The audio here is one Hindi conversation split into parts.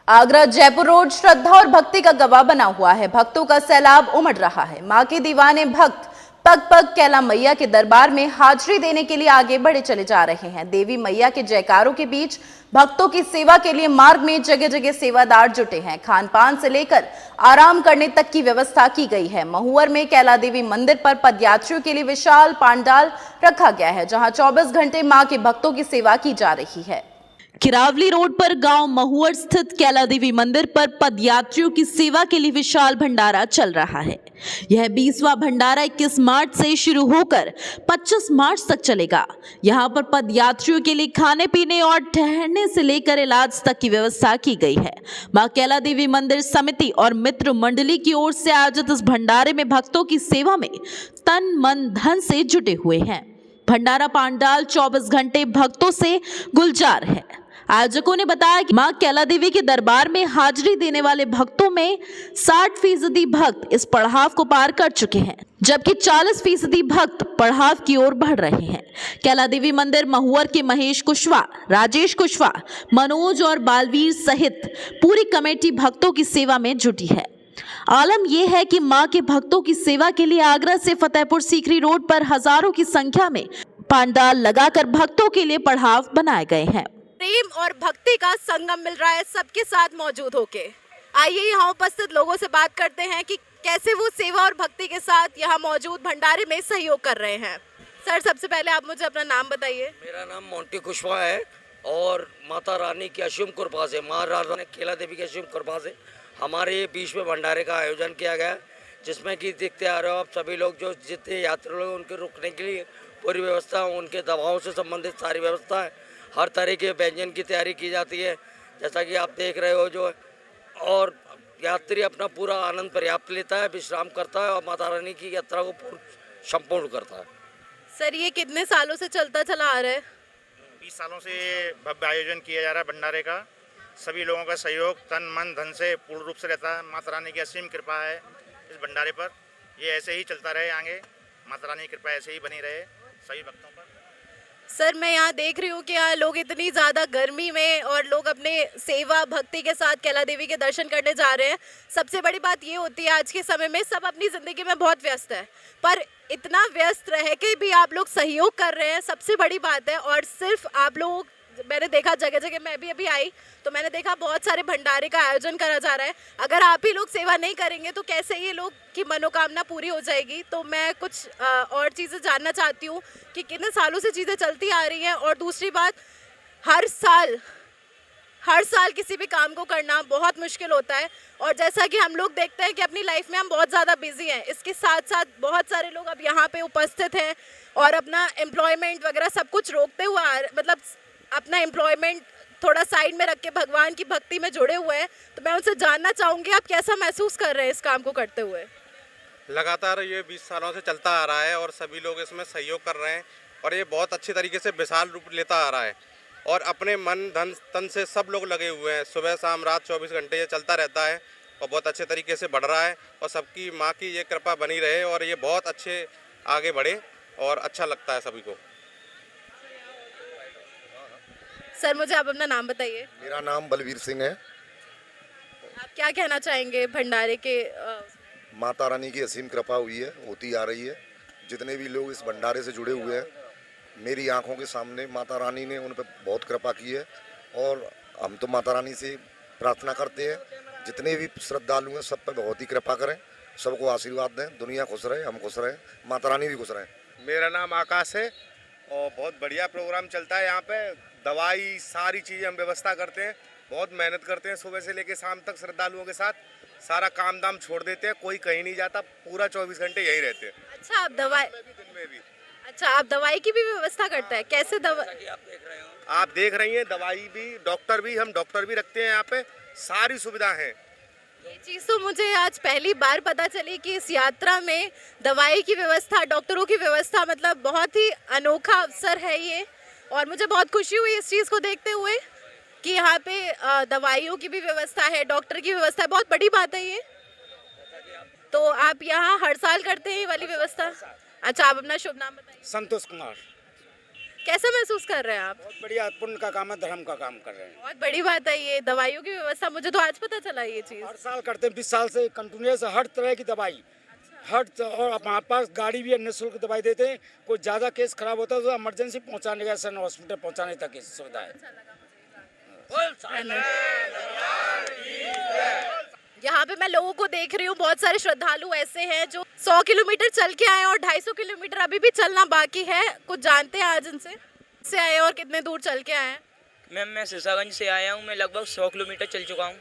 आगरा जयपुर रोड श्रद्धा और भक्ति का गवाह बना हुआ है। भक्तों का सैलाब उमड़ रहा है। मां के दीवाने भक्त पग पग कैला मैया के दरबार में हाजिरी देने के लिए आगे बढ़े चले जा रहे हैं। देवी मैया के जयकारों के बीच भक्तों की सेवा के लिए मार्ग में जगह जगह सेवादार जुटे हैं। खान पान से लेकर आराम करने तक की व्यवस्था की गई है। महुवर में कैला देवी मंदिर पर पदयात्रियों के लिए विशाल पांडाल रखा गया है, जहां 24 घंटे मां के भक्तों की सेवा की जा रही है। किरावली रोड पर गांव महुवर स्थित कैला देवी मंदिर पर पदयात्रियों की सेवा के लिए विशाल भंडारा चल रहा है। यह 20वां भंडारा 21 मार्च से शुरू होकर 25 मार्च तक चलेगा। यहां पर पदयात्रियों के लिए खाने पीने और ठहरने से लेकर इलाज तक की व्यवस्था की गई है। मां कैला देवी मंदिर समिति और मित्र मंडली की ओर से आयोजित इस भंडारे में भक्तों की सेवा में तन मन धन से जुटे हुए हैं। भंडारा पांडाल 24 घंटे भक्तों से गुलजार है। आयोजकों ने बताया कि मां कैला देवी के दरबार में हाजिरी देने वाले भक्तों में 60% भक्त इस पड़ाव को पार कर चुके हैं, जबकि 40% भक्त पड़ाव की ओर बढ़ रहे हैं। कैला देवी मंदिर महुवर के महेश कुशवाहा, राजेश कुशवाहा, मनोज और बालवीर सहित पूरी कमेटी भक्तों की सेवा में जुटी है। आलम यह है कि मां के भक्तों की सेवा के लिए आगरा से फतेहपुर सीकरी रोड पर हजारों की संख्या में पांडाल लगाकर भक्तों के लिए पड़ाव बनाए गए हैं। प्रेम और भक्ति का संगम मिल रहा है सबके साथ मौजूद होके। आइए यहाँ उपस्थित लोगों से बात करते हैं कि कैसे वो सेवा और भक्ति के साथ यहाँ मौजूद भंडारे में सहयोग कर रहे हैं। सर, सबसे पहले आप मुझे अपना नाम बताइए। मेरा नाम मोंटी कुशवाहा है और माता रानी की असीम कृपा से, माँ रानी कैला देवी की असीम कृपा से हमारे 20वें भंडारे का आयोजन किया गया, जिसमें कि देखते आ रहे हो आप सभी लोग, जो जितने यात्री लोग उनके रुकने के लिए पूरी व्यवस्था, उनके दवाओं से संबंधित सारी व्यवस्था है। हर तरह के व्यंजन की तैयारी की जाती है, जैसा कि आप देख रहे हो जो, और यात्री अपना पूरा आनंद पर्याप्त लेता है, विश्राम करता है और माता रानी की यात्रा को संपूर्ण करता है। सर, ये कितने सालों से चलता चला आ रहा है? 20 सालों से भव्य आयोजन किया जा रहा है भंडारे का। सभी लोगों का सहयोग तन मन धन से पूर्ण रूप से रहता है। माता रानी की असीम कृपा है इस भंडारे पर। ये ऐसे ही चलता रहे आगे, माता रानी की कृपा ऐसे ही बनी रहे सभी भक्तों पर। सर, मैं यहाँ देख रही हूँ कि यहाँ लोग इतनी ज़्यादा गर्मी में और लोग अपने सेवा भक्ति के साथ कैला देवी के दर्शन करने जा रहे हैं। सबसे बड़ी बात ये होती है आज के समय में सब अपनी ज़िंदगी में बहुत व्यस्त है, पर इतना व्यस्त रह के भी आप लोग सहयोग कर रहे हैं, सबसे बड़ी बात है। और सिर्फ आप लोग, मैंने देखा जगह जगह, मैं भी अभी आई तो मैंने देखा बहुत सारे भंडारे का आयोजन करा जा रहा है। अगर आप ही लोग सेवा नहीं करेंगे तो कैसे ये लोग की मनोकामना पूरी हो जाएगी। तो मैं कुछ और चीज़ें जानना चाहती हूँ कि कितने सालों से चीज़ें चलती आ रही हैं। और दूसरी बात, हर साल किसी भी काम को करना बहुत मुश्किल होता है, और जैसा कि हम लोग देखते हैं कि अपनी लाइफ में हम बहुत ज़्यादा बिजी हैं, इसके साथ साथ बहुत सारे लोग अब यहाँ पे उपस्थित हैं और अपना एम्प्लॉयमेंट वगैरह सब कुछ रोकते हुए, मतलब अपना एम्प्लॉयमेंट थोड़ा साइड में रख के भगवान की भक्ति में जुड़े हुए हैं। तो मैं उनसे जानना चाहूँगी आप कैसा महसूस कर रहे हैं इस काम को करते हुए? लगातार ये 20 सालों से चलता आ रहा है और सभी लोग इसमें सहयोग कर रहे हैं और ये बहुत अच्छी तरीके से विशाल रूप लेता आ रहा है और अपने मन धन तन से सब लोग लगे हुए हैं। सुबह शाम रात 24 घंटे ये चलता रहता है और बहुत अच्छे तरीके से बढ़ रहा है और सबकी माँ की ये कृपा बनी रहे और ये बहुत अच्छे आगे बढ़े और अच्छा लगता है सभी को। सर, मुझे आप अपना नाम बताइए। मेरा नाम बलवीर सिंह है। आप क्या कहना चाहेंगे भंडारे के? माता रानी की असीम कृपा हुई है, होती आ रही है। जितने भी लोग इस भंडारे से जुड़े हुए हैं, मेरी आंखों के सामने माता रानी ने उन पर बहुत कृपा की है और हम तो माता रानी से प्रार्थना करते हैं जितने भी श्रद्धालु हैं सब पर बहुत ही कृपा करें, सबको आशीर्वाद दें, दुनिया खुश रहे, हम खुश रहें, माता रानी भी खुश रहें। मेरा नाम आकाश है और बहुत बढ़िया प्रोग्राम चलता है यहाँ पे। दवाई सारी चीज़ें हम व्यवस्था करते हैं, बहुत मेहनत करते हैं। सुबह से लेकर शाम तक श्रद्धालुओं के साथ सारा काम दाम छोड़ देते हैं, कोई कहीं नहीं जाता, पूरा 24 घंटे यही रहते हैं। अच्छा, आप दवाई दिन में भी अच्छा, आप दवाई की भी व्यवस्था करते हैं? कैसे दवाई? आप देख रही हैं, दवाई भी, डॉक्टर भी, हम डॉक्टर भी रखते हैं यहाँ पे, सारी सुविधा है। ये चीज़ तो मुझे आज पहली बार पता चली कि इस यात्रा में दवाई की व्यवस्था, डॉक्टरों की व्यवस्था, मतलब बहुत ही अनोखा अवसर है ये। और मुझे बहुत खुशी हुई इस चीज़ को देखते हुए कि यहाँ पे दवाइयों की भी व्यवस्था है, डॉक्टर की व्यवस्था है, बहुत बड़ी बात है ये। तो आप यहाँ हर साल करते हैं ये वाली व्यवस्था? अच्छा, आप अपना शुभ नाम बताइए। संतोष कुमार। कैसा महसूस कर रहे हैं आप? बहुत बढ़िया, पुण्य का काम है, धर्म का काम कर रहे हैं। बहुत बड़ी बात है ये दवाइयों की व्यवस्था, मुझे तो आज पता चला ये चीज। हर साल करते हैं, 20 साल से कंटिन्यूस हर तरह की दवाई, और हमारे पास गाड़ी भी है, निःशुल्क दवाई देते हैं। कोई ज़्यादा केस खराब होता है तो इमरजेंसी पहुंचाने का, सन हॉस्पिटल पहुंचाने तक की सुविधा है। यहाँ पे मैं लोगों को देख रही हूँ, बहुत सारे श्रद्धालु ऐसे हैं जो 100 किलोमीटर चल के आए और 250 किलोमीटर अभी भी चलना बाकी है। कुछ जानते हैं आज इनसे, से आए और कितने दूर चल के आए हैं? मैम मैं सिरसागंज से आया हूँ, मैं लगभग 100 किलोमीटर चल चुका हूँ।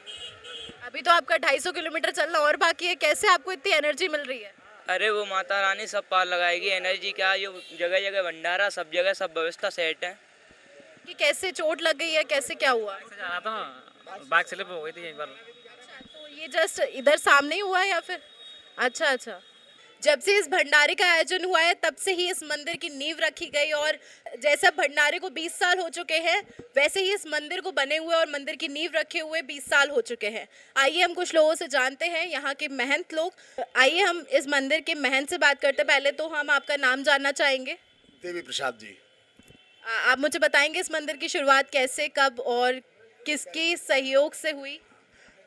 अभी तो आपका 250 किलोमीटर चलना और बाकी है। कैसे आपको इतनी एनर्जी मिल रही है? अरे वो माता रानी सब पार लगाएगी, एनर्जी क्या, जो जगह जगह भंडारा, सब जगह सब व्यवस्था सेट है। कि कैसे चोट लग गई है, कैसे क्या हुआ? जाना था ना, बाइक स्लिप हो गई थी यहीं पर। तो ये जस्ट इधर सामने ही हुआ है या फिर? अच्छा। जब से इस भंडारे का आयोजन हुआ है तब से ही इस मंदिर की नींव रखी गई, और जैसे भंडारे को 20 साल हो चुके हैं वैसे ही इस मंदिर को बने हुए और मंदिर की नींव रखे हुए 20 साल हो चुके हैं। आइए हम कुछ लोगों से जानते हैं, यहाँ के महंत लोग। आइए हम इस मंदिर के महंत से बात करते हैं। पहले तो हम आपका नाम जानना चाहेंगे। देवी प्रसाद जी। आप मुझे बताएंगे इस मंदिर की शुरुआत कैसे, कब और किसकी सहयोग से हुई?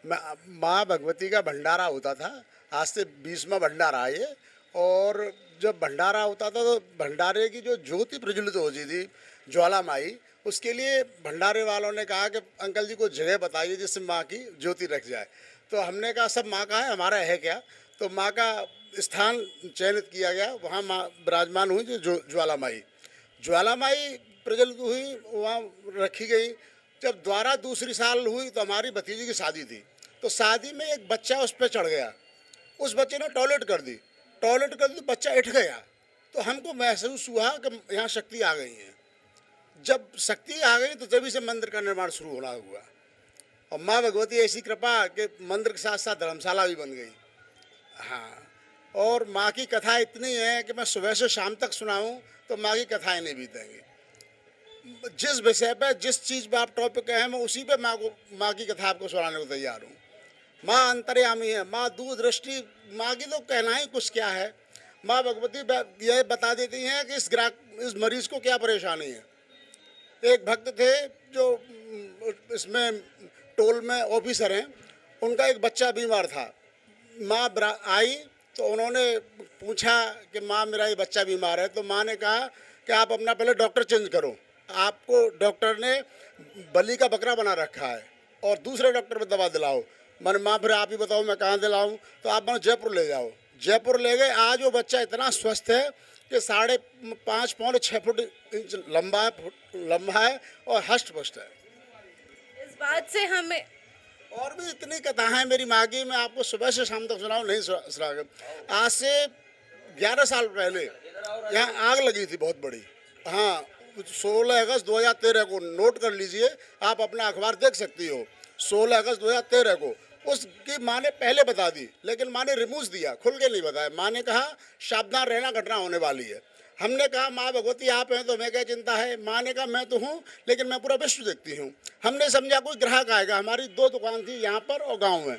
माँ भगवती का भंडारा होता था, आज से 20वां भंडारा है ये। और जब भंडारा होता था तो भंडारे की जो ज्योति प्रज्वलित होती थी, ज्वाला माई, उसके लिए भंडारे वालों ने कहा कि अंकल जी को जगह बताइए जिससे माँ की ज्योति रख जाए। तो हमने कहा सब माँ का है, हमारा है क्या? तो माँ का स्थान चयनित किया गया, वहाँ माँ विराजमान हुई जो ज्वाला माई प्रज्वलित हुई, वहाँ रखी गई। जब द्वारा दूसरी साल हुई तो हमारी भतीजी की शादी थी, तो शादी में एक बच्चा उस पर चढ़ गया, उस बच्चे ने टॉयलेट कर दी तो बच्चा उठ गया। तो हमको महसूस हुआ कि यहाँ शक्ति आ गई है। जब शक्ति आ गई तो तभी से मंदिर का निर्माण शुरू होना हुआ, और माँ भगवती ऐसी कृपा कि मंदिर के साथ साथ धर्मशाला भी बन गई। हाँ, और माँ की कथा इतनी है कि मैं सुबह से शाम तक सुनाऊँ तो माँ की कथाएँ नहीं बीतेंगी। जिस विषय पे, जिस चीज़ पे आप टॉपिक है, मैं उसी पे माँ की कथा आपको सुनाने को तैयार हूँ। माँ अंतर्यामी है, माँ दूरदृष्टि, माँ की तो कहना ही कुछ क्या है। माँ भगवती यह बता देती हैं कि इस मरीज को क्या परेशानी है। एक भक्त थे जो इसमें टोल में ऑफिसर हैं, उनका एक बच्चा बीमार था। माँ आई तो उन्होंने पूछा कि माँ मेरा ये बच्चा बीमार है। तो माँ ने कहा कि आप अपना पहले डॉक्टर चेंज करो, आपको डॉक्टर ने बलि का बकरा बना रखा है, और दूसरे डॉक्टर पे दवा दिलाओ। मैंने माँ फिर आप ही बताओ मैं कहाँ दिलाऊँ? तो आप मैंने जयपुर ले जाओ। जयपुर ले गए। आज वो बच्चा इतना स्वस्थ है कि 5.5 पौने 6 फुट लंबा है और हष्ट पुष्ट है। इस बात से हमें और भी इतनी कथाएं मेरी माँ की, मैं आपको सुबह से शाम तक सुनाऊँ नहीं सुना। आज से 11 साल पहले यहाँ आग लगी थी बहुत बड़ी। हाँ, 16 अगस्त 2013 को, नोट कर लीजिए, आप अपना अखबार देख सकती हो। 16 अगस्त 2013 को उसकी माँ ने पहले बता दी, लेकिन माँ ने रिमूव दिया, खुल के नहीं बताया। माँ ने कहा सावधान रहना, घटना होने वाली है। हमने कहा माँ भगवती आप हैं तो हमें क्या चिंता है? माँ ने कहा मैं तो हूँ, लेकिन मैं पूरा विश्व देखती हूँ। हमने समझा कोई ग्राहक आएगा। हमारी 2 दुकान थी यहाँ पर और गाँव में,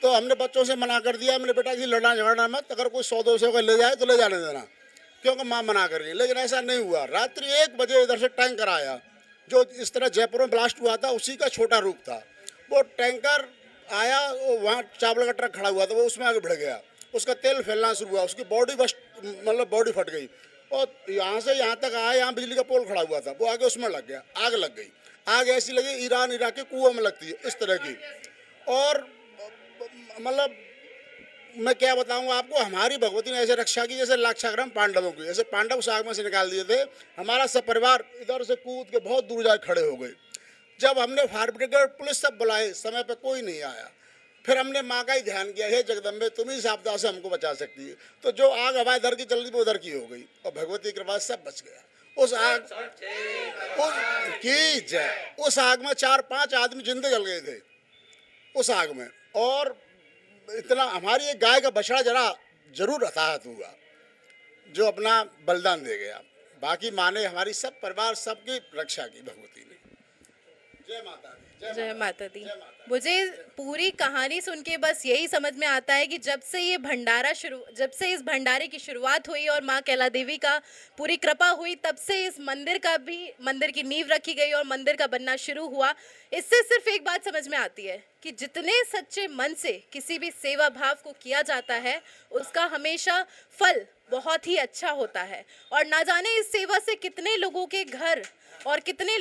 तो हमने बच्चों से मना कर दिया। मैंने बेटा जी लड़ना झगड़ना मत, अगर कोई 100-200 का ले जाए तो ले जाने देना, क्योंकि माँ मना कर रही है। लेकिन ऐसा नहीं हुआ। रात्रि 1 बजे इधर से टैंकर आया, जो इस तरह जयपुर में ब्लास्ट हुआ था उसी का छोटा रूप था। वो टैंकर आया, वो वहाँ चावल का ट्रक खड़ा हुआ था, वो उसमें आगे बढ़ गया, उसका तेल फैलना शुरू हुआ, उसकी बॉडी बॉडी फट गई, और यहाँ से यहाँ तक आया, यहाँ बिजली का पोल खड़ा हुआ था, वो आगे उसमें लग गया, आग लग गई। आग ऐसी लगी ईरान इराक के कुओं में लगती है, इस तरह की। और मतलब मैं क्या बताऊँ आपको, हमारी भगवती ने ऐसे रक्षा की जैसे लाक्षाग्राम पांडवों की। जैसे पांडव उस आग में से निकाल दिए थे, हमारा सब परिवार इधर से कूद के बहुत दूर जाके खड़े हो गए। जब हमने फायर ब्रिगेड पुलिस सब बुलाए, समय पे कोई नहीं आया। फिर हमने माँ का ही ध्यान किया, हे जगदम्बे तुम ही इस आपदा से हमको बचा सकती है। तो जो आग हवा इधर की चल रही वो उधर की हो गई, और भगवती की कृपा से सब बच गया। उस आग की जय। उस आग में 4-5 आदमी जिंदे जल गए थे उस आग में। और इतना हमारी एक गाय का बछड़ा जरूर हताहत हुआ, जो अपना बलिदान दे गया। बाकी माँ ने हमारी सब परिवार सबकी रक्षा की, भगवती ने। जय माता दी। मुझे पूरी कहानी सुन के बस यही समझ में आता है कि जब से इस भंडारे की शुरुआत हुई और माँ कैला देवी का पूरी कृपा हुई, तब से इस मंदिर की नींव रखी गई और मंदिर का बनना शुरू हुआ। इससे सिर्फ एक बात समझ में आती है कि जितने सच्चे मन से किसी भी सेवा भाव को किया जाता है, उसका हमेशा फल बहुत ही अच्छा होता है। और ना जाने इस सेवा से कितने लोगों के घर और कितने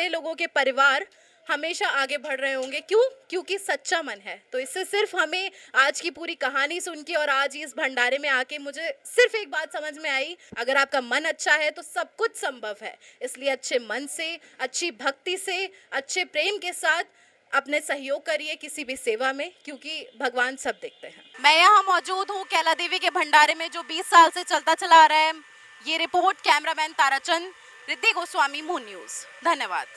लोगों के परिवार हमेशा आगे बढ़ रहे होंगे। क्योंकि सच्चा मन है। तो इससे सिर्फ हमें आज की पूरी कहानी सुन के और आज इस भंडारे में आके मुझे सिर्फ एक बात समझ में आई, अगर आपका मन अच्छा है तो सब कुछ संभव है। इसलिए अच्छे मन से, अच्छी भक्ति से, अच्छे प्रेम के साथ अपने सहयोग करिए किसी भी सेवा में, क्योंकि भगवान सब देखते हैं। मैं यहाँ मौजूद हूँ कैला देवी के भंडारे में, जो 20 साल से चलता चला आ रहा है। ये report cameraman Tarachand, Riddhi Goswami, moon news. धन्यवाद।